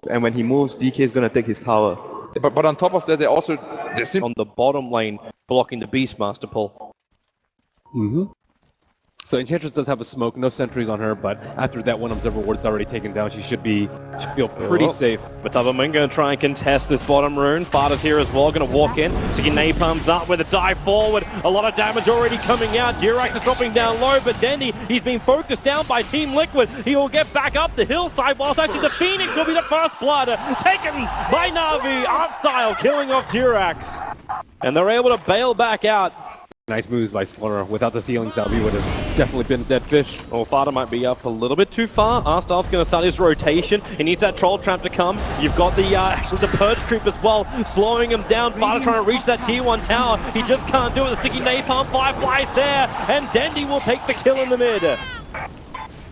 and when he moves, DK is going to take his tower. But on top of that, they're on the bottom lane blocking the Beastmaster pull. So Enchantress does have a smoke, no sentries on her, but after that one Observer Ward's already taken down, she should feel pretty safe. But Tavamin going to try and contest this bottom rune. Fada's here as well, going to walk in. Sticking napalms up with a dive forward. A lot of damage already coming out. Durax is dropping down low, but Dendy, he's been focused down by Team Liquid. He will get back up the hillside, whilst actually the Phoenix will be the first blood. Taken by NaVi, art style, killing off Durax. And they're able to bail back out. Nice moves by Slaughter. Without the ceilings, NaVi would have definitely been a dead fish. Oh, Fada might be up a little bit too far. Arstyle's going to start his rotation. He needs that troll trap to come. You've got the actually the purge troop as well, slowing him down. Fada trying to reach that tier 1 tower. He just can't do it. The sticky napalm fireflies there, and Dendy will take the kill in the mid.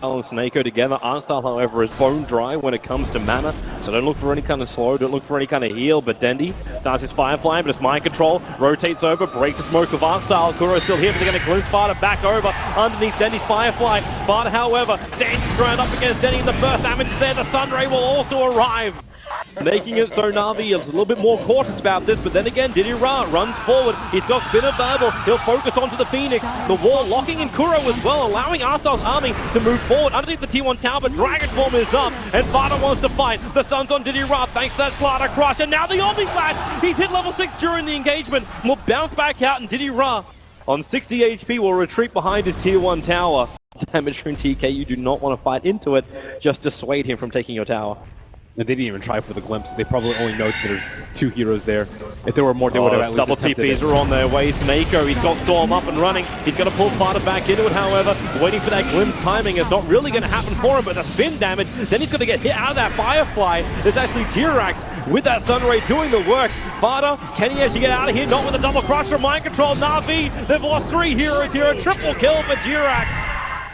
And Snako together. Arstyle, however, is bone dry when it comes to mana, so don't look for any kind of slow, don't look for any kind of heal, but Dendy starts his Firefly, but it's mind control, rotates over, breaks the smoke of Arstyle. Kuro's still here, but they're going to glimpse Fada back over underneath Dendy's Firefly. Fada, however, stands ground up against Dendy, and the burst damage there. The Sunray will also arrive, making it so NaVi is a little bit more cautious about this, but then again, Diddy Ra runs forward. He's got Spinner Babel. He'll focus onto the Phoenix. The wall locking in Kuro as well, allowing Arstyle's army to move forward underneath the T1 tower, but Dragon Form is up, and Fada wants to fight. The sun's on Diddy Ra, thanks to that Slaughter Crush, and now the Omni Flash. He's hit level 6 during the engagement. Will bounce back out, and Diddy Ra, on 60 HP, will retreat behind his Tier 1 tower. Damage from TK, you do not want to fight into it. Just dissuade him from taking your tower. And they didn't even try for the glimpse. They probably only know that there's 2 heroes there. If there were more, they would have at least double attempted TPs are on their way. Snako, he's got Storm up and running. He's going to pull Fada back into it, however. Waiting for that glimpse timing. It's not really going to happen for him, but the spin damage. Then he's going to get hit out of that Firefly. There's actually Durax with that Sunray doing the work. Fada, can he actually get out of here? Not with a double crush from mind control. NaVi, they've lost 3 heroes here. A triple kill for Durax.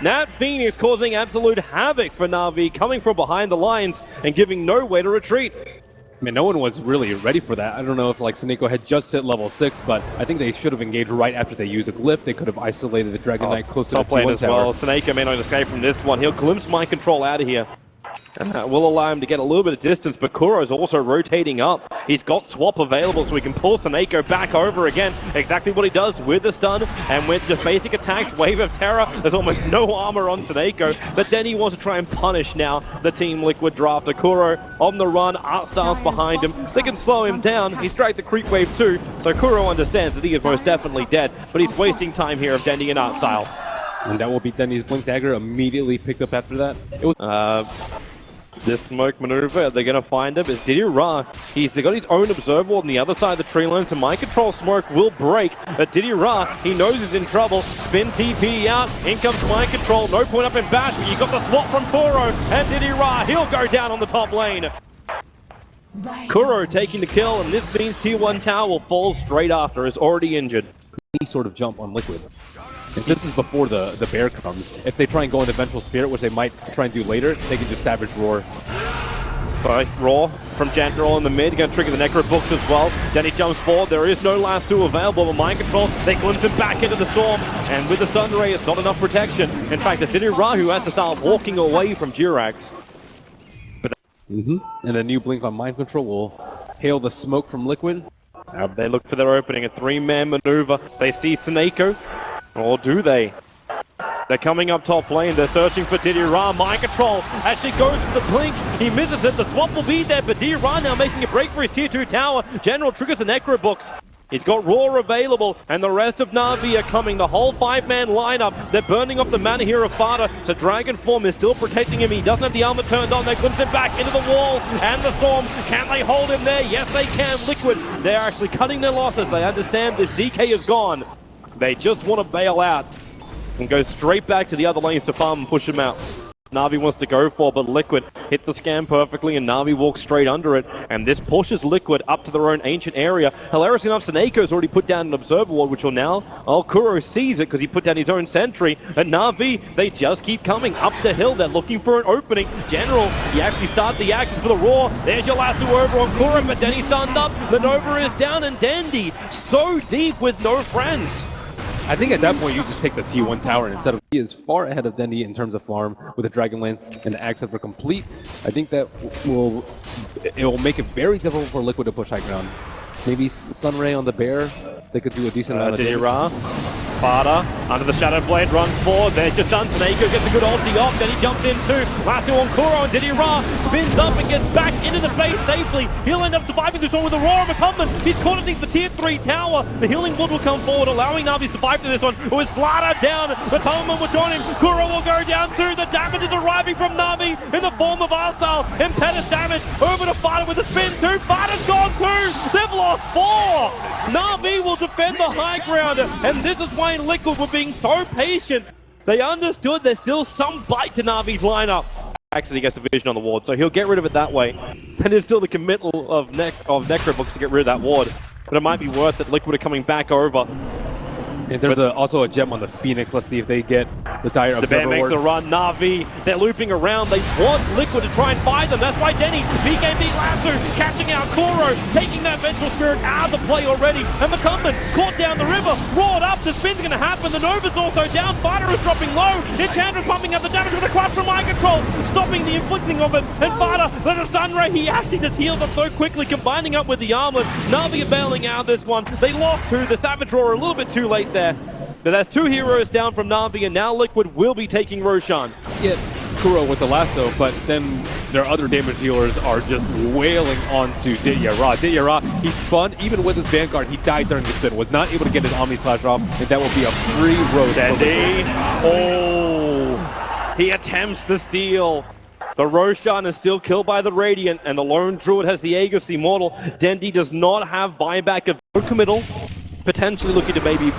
Nat Phoenix causing absolute havoc for NaVi, coming from behind the lines and giving no way to retreat. I mean, no one was really ready for that. I don't know if like Snako had just hit level 6, but I think they should have engaged right after they used a glyph. They could have isolated the Dragon Knight close to the T1 as well. Snako may not escape from this one. He'll glimpse mind control out of here. And that will allow him to get a little bit of distance, but Kuro's also rotating up. He's got swap available, so he can pull Snako back over again. Exactly what he does with the stun, and with just basic attacks, Wave of Terror. There's almost no armor on Snako, but then he wants to try and punish now the Team Liquid drafter. Kuro on the run, Artstyle's behind him. They can slow him down. He's dragged the creep wave too, so Kuro understands that he is most definitely dead, but he's wasting time here of Dendy and Artstyle. And that will be Dendy's Blink Dagger immediately picked up after that. It was this smoke maneuver, they're going to find him. It's Diddy Ra. He's got his own observer on the other side of the tree line, so mind control smoke will break. But Diddy Ra, he knows he's in trouble. Spin TP out. In comes mind control. No point up in bash, but you got the swap from Kuro. And Diddy Ra, he'll go down on the top lane. Kuro taking the kill, and this means Tier 1 tower will fall straight after. It's already injured. Any sort of jump on Liquid. If this is before the bear comes, if they try and go into Vengeful Spirit, which they might try and do later, they can just Savage Roar. Sorry, Roar from Jantrol in the mid, going to trigger the Necro Books as well. Then he jumps forward, there is no lasso available, but mind control, they glimpse him back into the storm, and with the Sun Ray, it's not enough protection. In fact, it's Diddy Ra who has to start walking away from Durax. And a new blink on mind control will hail the smoke from Liquid. Now they look for their opening, a 3-man maneuver. They see Snako. Or do they? They're coming up top lane. They're searching for Diddy Ra. Mind control actually goes for the blink. He misses it. The swap will be there, but Diddy Ra now making a break for his Tier 2 tower. General triggers the Necro Books. He's got Roar available, and the rest of NaVi are coming. The whole 5-man lineup. They're burning off the mana here of Fada. So Dragon Form is still protecting him. He doesn't have the armor turned on. They glimpse him back into the wall and the storm. Can they hold him there? Yes, they can. Liquid, they're actually cutting their losses. They understand this ZK is gone. They just want to bail out and go straight back to the other lanes to farm and push him out. NaVi wants to go for, but Liquid hit the scam perfectly, and NaVi walks straight under it, and this pushes Liquid up to their own ancient area. Hilariously enough, Snako's already put down an Observer Ward, which will now, Kuro sees it because he put down his own sentry, and NaVi, they just keep coming up the hill. They're looking for an opening. General, he actually started the axis for the Roar. There's your lasso over on Kuro, but then he stunned up. The Nova is down, and Dandy so deep with no friends. I think at that point you just take the C1 tower instead of... He is far ahead of Dendy in terms of farm with the Dragon Lance and the Axe for complete. I think that will make it very difficult for Liquid to push high ground. Maybe Sunray on the Bear, they could do a decent amount of damage. Fada, under the Shadow Blade, runs forward, there's just done. Snako gets a good ulti off, then he jumps in too. Lasso on Kuro, and Diddy Ra spins up and gets back into the base safely. He'll end up surviving this one with the Roar of Atonement. He's caught underneath the tier 3 tower. The healing wood will come forward, allowing NaVi to survive to this one. With Slaughter down, Atonement will join him. Kuro will go down too. The damage is arriving from NaVi in the form of Arstyle. Impetus damage over to Fada with a spin too. Fada's gone too. They've lost 4. NaVi will defend the high ground, and this is why Liquid were being so patient. They understood there's still some bite to NaVi's lineup. Actually, he gets the vision on the ward, so he'll get rid of it that way. And there's still the committal of Necrobooks to get rid of that ward. But it might be worth it. Liquid are coming back over. And there's also a gem on the Phoenix. Let's see if they get the Dire Observer. The Bear makes a run. NaVi, they're looping around. They want Liquid to try and find them. That's why Denny, BKB Lasso, catching out Kuro, taking that Vengeful Spirit out of the play already. And McCumbin caught down the river, roared up. The spin's going to happen. The Nova's also down. Fada is dropping low. Enchantress pumping up the damage with a clutch from Mind Control, stopping the inflicting of it. And Fada, with a Sunray, he actually just healed up so quickly, combining up with the Armlet. NaVi are bailing out this one. They lost 2. The Savage Roar a little bit too late there. But that's 2 heroes down from NaVi, and now Liquid will be taking Roshan. Get Kuro with the lasso, but then their other damage dealers are just wailing onto Ditya Ra. Ditya Ra, he spun, even with his Vanguard, he died during the spin, was not able to get his Omni Slash off, and that will be a free road. Dendy, oh, he attempts the steal. The Roshan is still killed by the Radiant, and the Lone Druid has the Aegis Immortal. Dendy does not have buyback of no committal, potentially looking to maybe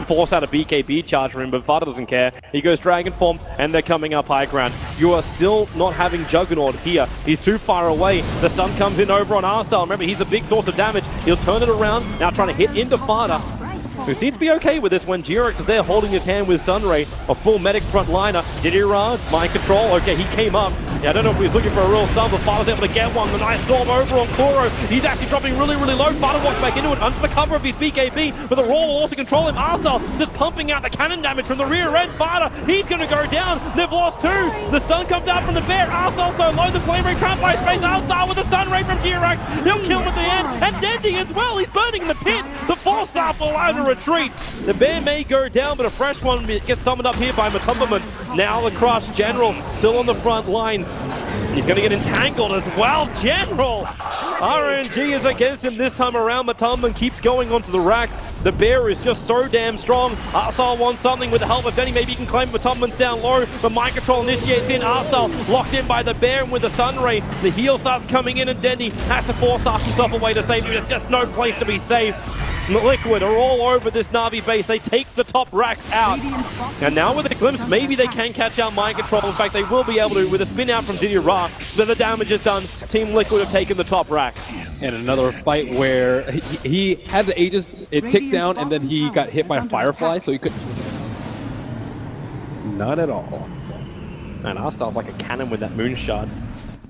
force out a BKB charge for him, but Fada doesn't care. He goes Dragon Form, and they're coming up high ground. You are still not having Juggernaut here. He's too far away. The stun comes in over on Arstyle. Remember, he's a big source of damage. He'll turn it around, now trying to hit into Fada, who seems to be okay with this when Jirax is there holding his hand with Sunray, a full medic frontliner. Diddy Ra, Mind Control, okay, he came up. Yeah, I don't know if he was looking for a real stun, but Fada's able to get one. The nice storm over on Kuro. He's actually dropping really, really low. Fada walks back into it under the cover of his BKB, but the Roar will also control him. Arstyle just pumping out the cannon damage from the rear end. Fada, he's going to go down. They've lost 2. The stun comes out from the Bear. Arstyle so low, the Flame Ray trapped by space. Arstyle with the stun ray from Jirax. He'll kill him at the end. And Dendy as well. He's burning in the pit. The 4-star will allow to retreat. The Bear may go down, but a fresh one gets summoned up here by Matumberman. Now the Crush General still on the front lines. He's going to get entangled as well. General! RNG is against him this time around. Matumban keeps going onto the racks. The Bear is just so damn strong. Arstyle wants something with the help of Denny. Maybe he can claim Matumban's down low. The Mind Control initiates in. Arstyle locked in by the Bear, and with the Sunray, the heal starts coming in, and Denny has to force himself away to save him. There's just no place to be safe. Liquid are all over this NaVi base. They take the top racks out. And now with a glimpse, maybe they can catch out Mind Control. In fact, they will be able to with a spin out from Diddy Ra. So the damage is done. Team Liquid have taken the top racks. And another fight where he had the Aegis, it ticked down, and then he got hit by a Firefly, so he could... Not at all. And Arstyle's like a cannon with that Moonshard.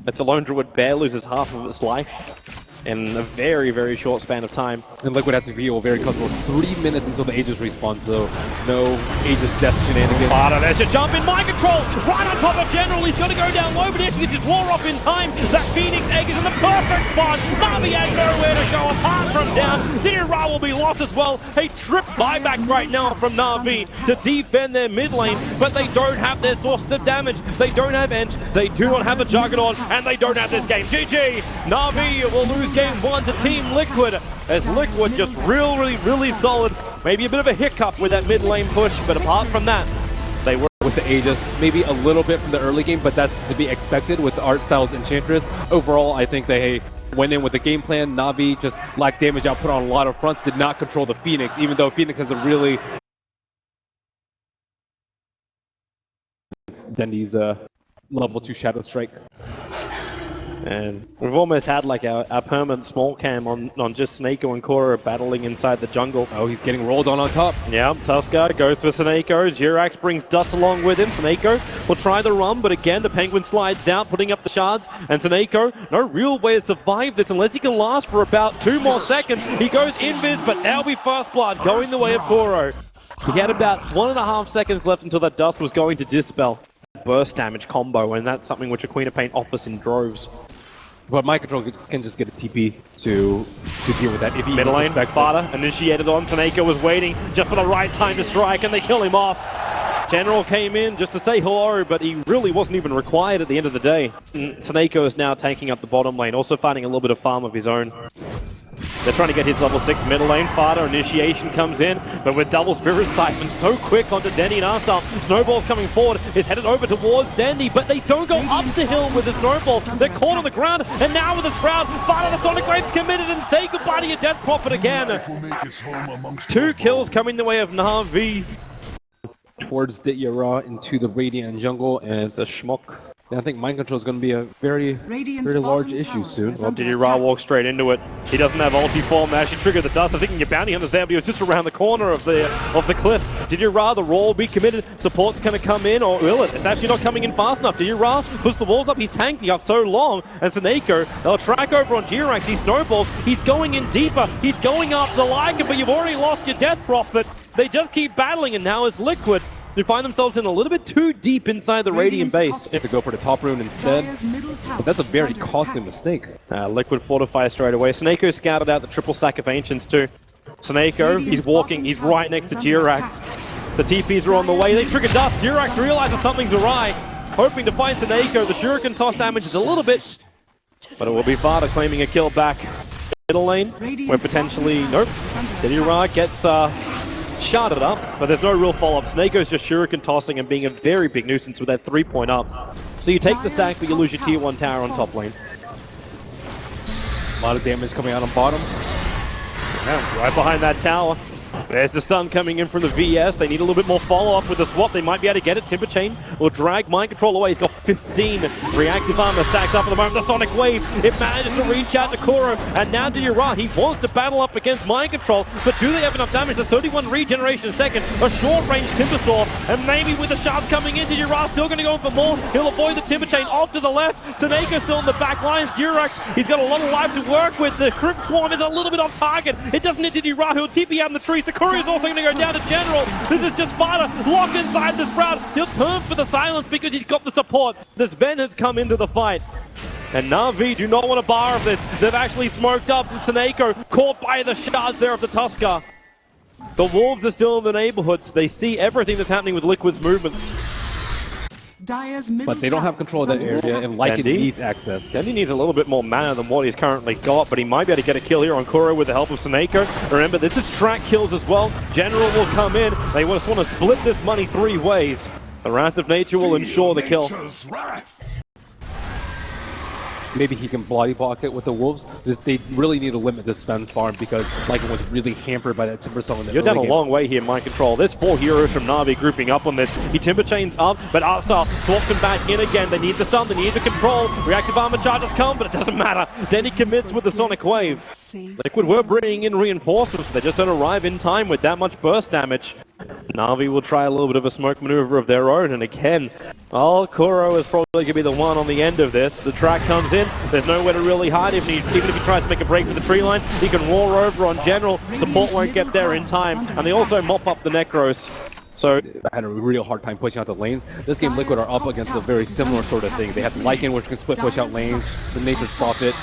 But the Lone Druid Bear loses half of its life in a very, very short span of time. And Liquid have to feel very comfortable. 3 minutes until the Aegis respawn, so no Aegis death shenanigans. Fada, there's a jump in. Mind Control right on top of General. He's going to go down low, but he has to get his Roar up in time. That Phoenix egg is in the perfect spot. NaVi has nowhere to go apart from down. Diddy Ra will be lost as well. A trip buyback right now from NaVi to defend their mid lane, but they don't have their source of damage. They don't have Ench. They do not have a Juggernaut, and they don't have this game. GG! NaVi will lose game 1 to Team Liquid, as Liquid just really solid. Maybe a bit of a hiccup with that mid lane push, but apart from that, they were with the Aegis, maybe a little bit from the early game, but that's to be expected with Arstyle's Enchantress. Overall, I think they went in with a game plan. NaVi just lacked damage output on a lot of fronts, did not control the Phoenix, even though Phoenix has a really... Dendy's level 2 Shadow Strike. And we've almost had like our permanent small cam on just Snako and Kuro battling inside the jungle. Oh, he's getting rolled on top. Yeah, Tusker goes for Snako. Jirax brings Dust along with him. Snako will try the run, but again, the Penguin slides out, putting up the shards. And Snako, no real way to survive this unless he can last for about 2 more seconds. He goes invis, but that'll be first blood going the way of Kuro. He had about 1.5 seconds left until that dust was going to dispel. Burst damage combo, and that's something which a Queen of Pain offers in droves. But Mind Control can just get a TP to deal with that if he Middle lane, suspects Fada initiated on. Saneko was waiting just for the right time to strike, and they kill him off. General came in just to say hello, but he really wasn't even required at the end of the day. Saneko is now tanking up the bottom lane, also finding a little bit of farm of his own. They're trying to get his level 6 middle lane. Fada initiation comes in, but with double Spirit Siphon so quick onto Dendy and Arstar. Snowball's coming forward, is headed over towards Dendy, but they don't go up the hill with the Snowball. They're caught on the ground, and now with the Shroud, Fada the Sonic Wave's committed, and say goodbye to your Death Prophet again. 2 kills coming the way of NaVi. towards the Yara into the Radiant jungle, and it's a schmuck. And I think Mind Control is going to be a very large issue soon. Well, Didira walks straight into it. He doesn't have ulti form to actually trigger the dust. I think your bounty hunter's there, but he was just around the corner of the cliff. Didira, the roll be committed. Support's going to come in, or will it? It's actually not coming in fast enough. Didira puts the walls up. He's tanking up so long. And Saneko, they'll track over on Jirax. He snowballs. He's going in deeper. He's going up the Lycan, but you've already lost your Death Prophet. They just keep battling, and now it's Liquid. They find themselves in a little bit too deep inside the Radiant base. To go for the top rune instead, but that's a very costly mistake. Liquid fortify straight away. Saneko scouted out the triple stack of Ancients too. Saneko, he's walking, he's right next to Jirax. The TPs are on the way, they trigger dust. Jirax realizes something's awry, hoping to find Saneko. The Shuriken toss damage is a little bit, but it will be Fada claiming a kill back. Middle lane, where potentially, nope. Didira gets sharded up, but there's no real follow-up. Snakeo's just Shuriken tossing and being a very big nuisance with that 3-point up. So you take the stack, but you lose your tier 1 tower on top lane. A lot of damage coming out on bottom. Yeah, right behind that tower. There's the stun coming in from the VS. They need a little bit more follow-up with the swap. They might be able to get it. Timber Chain will drag Mind Control away. He's got 15 reactive armor stacked up at the moment. The Sonic Wave, it manages to reach out to Kuro. And now Didira, he wants to battle up against Mind Control, but do they have enough damage? The 31 regeneration a second, a short-range Timber Saw, and maybe with the shards coming in, Didira still going to go in for more. He'll avoid the Timber Chain off to the left. Saneko still in the back lines. Jirax, he's got a lot of life to work with. The Crypt Swarm is a little bit off target. It doesn't hit Didira, who'll TP out in the trees. The Courier is also going to go down to General. This is just Fada locked inside the Sprout. He'll turn for the silence because he's got the support. The Sven has come into the fight. And NaVi do not want to bar of this. They've actually smoked up Saneko, caught by the shards there of the Tusker. The Wolves are still in the neighborhoods. They see everything that's happening with Liquid's movements. But they don't have control of that area, and Lycan needs access. Dendy needs a little bit more mana than what he's currently got, but he might be able to get a kill here on Kuro with the help of Saneko. Remember, this is track kills as well. General will come in. They just want to split this money 3 ways. The Wrath of Nature will ensure the kill. Maybe he can body block it with the Wolves. They really need to limit this Sven's farm because Lycan was really hampered by that Timber Saw in the You're down a long way here, Mind Control. There's 4 heroes from NaVi grouping up on this. He Timber Chains up, but Arstar swaps him back in again. They need the stun, they need the control. Reactive armor charges come, but it doesn't matter. Then he commits with the Sonic Wave. Liquid were bringing in reinforcements, but they just don't arrive in time with that much burst damage. NaVi will try a little bit of a smoke maneuver of their own, and again, Kuro is probably going to be the one on the end of this. The track comes in, there's nowhere to really hide. Even if he tries to make a break for the tree line, he can roar over on General. Support won't get there in time, and they also mop up the Necros. So I had a real hard time pushing out the lanes. This game Liquid are up against a very similar sort of thing. They have Lycan, which can split push out lanes, the Nature's Prophet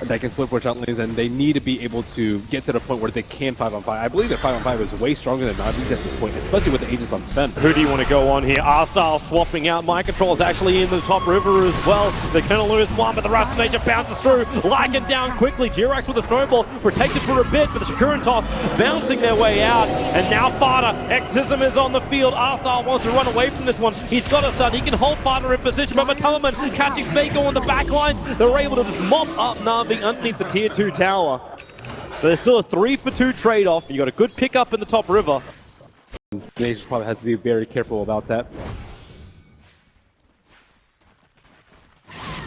that can split push out lanes, and they need to be able to get to the point where they can 5-on-5. I believe that 5-on-5 is way stronger than NaVi at this point, especially with the Aegis on Sven. Who do you want to go on here? Arstar swapping out. Mind Control is actually in the top river as well. They're going to lose one, but the Wrath of Nature bounces through. Lycan down quickly. Jirax with a snowball, protected for a bit, but the Shikuran toss bouncing their way out. And now Fada, Exism is on the field. Arstar wants to run away from this one. He's got a stun. He can hold Fada in position, but Matalaman catching Snako on the back line. They're able to just mop up NaVi underneath the tier 2 tower. So there's still a 3-for-2 trade-off. You got a good pickup in the top river. Nature's probably has to be very careful about that.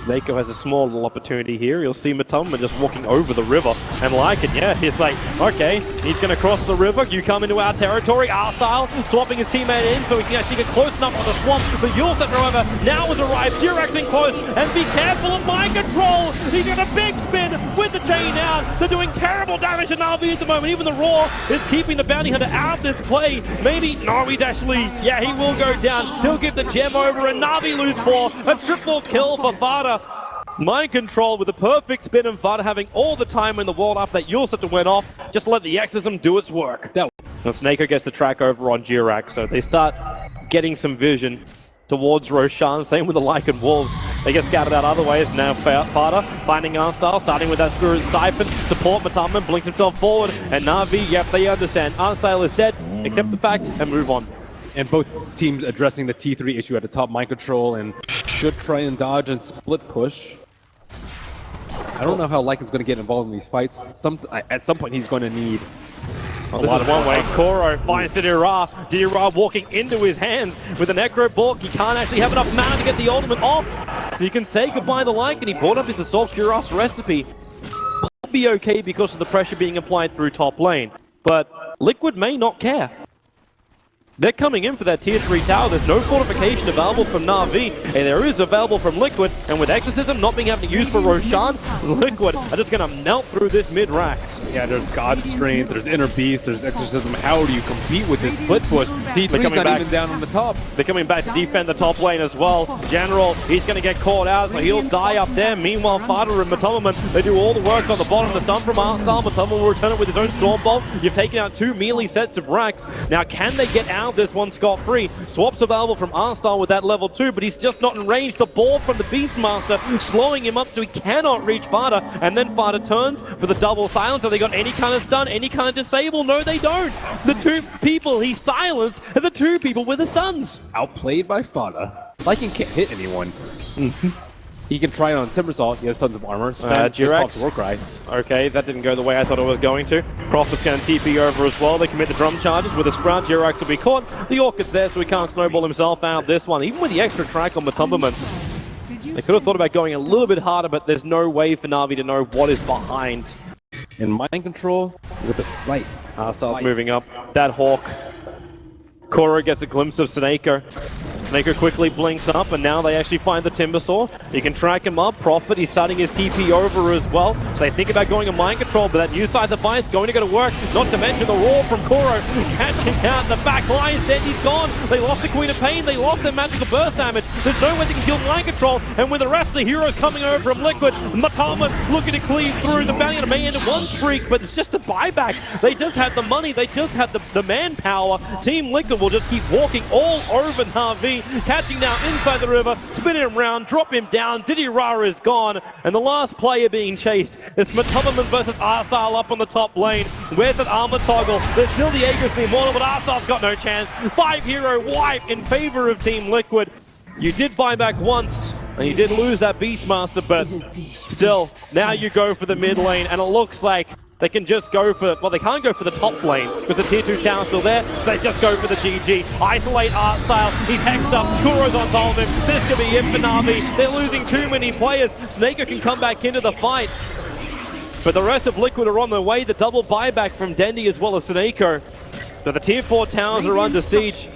Snako has a small little opportunity here. You'll see Matalaman just walking over the river. And Lycan, yeah, he's like, okay, he's going to cross the river. You come into our territory. R-Style swapping his teammate in so he can actually get close enough to the swamp. But Yule's however, now has arrived. Jirax in close. And be careful of Mind Control. He got a big spin with the chain out. They're doing terrible damage to NaVi at the moment. Even the Roar is keeping the bounty hunter out of this play. Maybe, no, he's actually, yeah, he will go down. He'll give the gem over and NaVi lose 4. A triple kill for Fada. Mind control with the perfect spin and Fada having all the time in the world after that Yule system went off. Just let the exorcism do its work. And Snako gets the track over on Jirak, so they start getting some vision towards Roshan. Same with the Lycan Wolves. They get scattered out other ways. Now Fada finding Arnstyle, starting with that Spirit Siphon. Support Matama, blinks himself forward. And Na'Vi, yep, they understand. Arnstyle is dead. Accept the fact and move on. And both teams addressing the T3 issue at the top, mind control, and should try and dodge and split push. I don't know how Lycan's going to get involved in these fights. At some point, he's going to need a lot of one way. Koro finds Didira. Didira walking into his hands with a Necro Bork. He can't actually have enough mana to get the ultimate off. So you can say goodbye to Lycan. He brought up his Assault Cuirass recipe. Will be okay because of the pressure being applied through top lane. But Liquid may not care. They're coming in for that tier 3 tower. There's no fortification available from Na'Vi, and there is available from Liquid. And with Exorcism not being able to use for Roshan, Liquid are just going to melt through this mid-racks. Yeah, there's God Strength, there's Inner Beast, there's Exorcism. How do you compete with this split push? T3's not even down on the top. They're coming back to defend the top lane as well. General, he's going to get caught out, so he'll die up there. Meanwhile, Fada and Matamaman, they do all the work on the bottom. The stun from Artstyle. Matamaman will return it with his own Stormbolt. You've taken out 2 melee sets of racks. Now, can they get out this one scot-free? Swaps available from Artstyle with that level 2, but he's just not in range. The ball from the Beastmaster slowing him up so he cannot reach Fada. And then Fada turns for the double silence. Have they got any kind of stun, any kind of disable? No, they don't. The 2 people he silenced are the 2 people with the stuns. Outplayed by Fada. Lycan can't hit anyone. He can try it on Timbersault. He has tons of armor. Jirex. Warcry. Okay, that didn't go the way I thought it was going to. Crawford's going to TP over as well. They commit the drum charges with a Sprout. Jirex will be caught. The Orchid's there, so he can't snowball himself out this one. Even with the extra track on Matumberman. They could have thought about going a little bit harder, but there's no way for Na'Vi to know what is behind. In mind control with a slight. Starts moving up. That Hawk. Koro gets a glimpse of Snako. Snako quickly blinks up, and now they actually find the Timbersaw. You can track him up. Prophet, he's starting his TP over as well. So they think about going a mind control, but that new side device going to go to work. Not to mention the roar from Koro. Catching out the back line. Said he's gone. They lost the Queen of Pain. They lost their magical burst damage. There's no way they can kill mind control. And with the rest of the heroes coming over from Liquid, Matama looking to cleave through. The Valiant may end at 1 streak, but it's just a buyback. They just had the money. They just had the manpower. Team Liquid will just keep walking all over Na'Vi. Catching now inside the river, spin him round, drop him down. Didira is gone, and the last player being chased is Matamaman versus Arstyle up on the top lane. Where's that armor toggle? There's still the Aegis the Immortal, but Arstyle's got no chance. 5-hero wipe in favor of Team Liquid. You did buy back once, and you did lose that Beastmaster, but still, now you go for the mid lane, and it looks like they can just go for, well, they can't go for the top lane because the tier 2 tower's still there, so they just go for the GG. Isolate Artstyle, he's hexed up, Kuro's on top of him, this could be it for Na'Vi. They're losing too many players. Snako can come back into the fight, but the rest of Liquid are on their way. The double buyback from Dendi as well as Snako. So the tier 4 towers are under siege.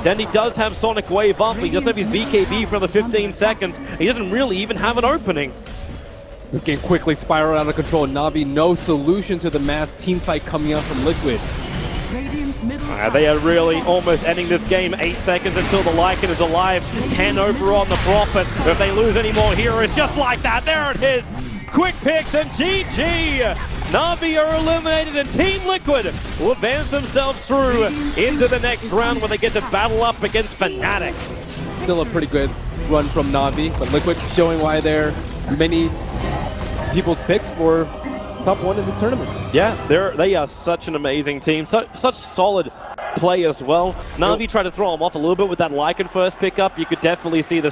Dendi does have Sonic Wave up, he does have his BKB for another 15 seconds. He doesn't really even have an opening. This game quickly spiraled out of control. Na'Vi, no solution to the mass team fight coming out from Liquid. They are really almost ending this game. 8 seconds until the Lycan is alive. 10 over on the Prophet. If they lose any more heroes, just like that, there it is. Quick picks and GG. Na'Vi are eliminated, and Team Liquid will advance themselves through into the next round where they get to battle up against Fnatic. Still a pretty good run from Na'Vi, but Liquid showing why they're many people's picks for top 1 in this tournament. Yeah, they are such an amazing team, such solid play as well. Na'Vi tried to throw them off a little bit with that Lycan first pickup. You could definitely see the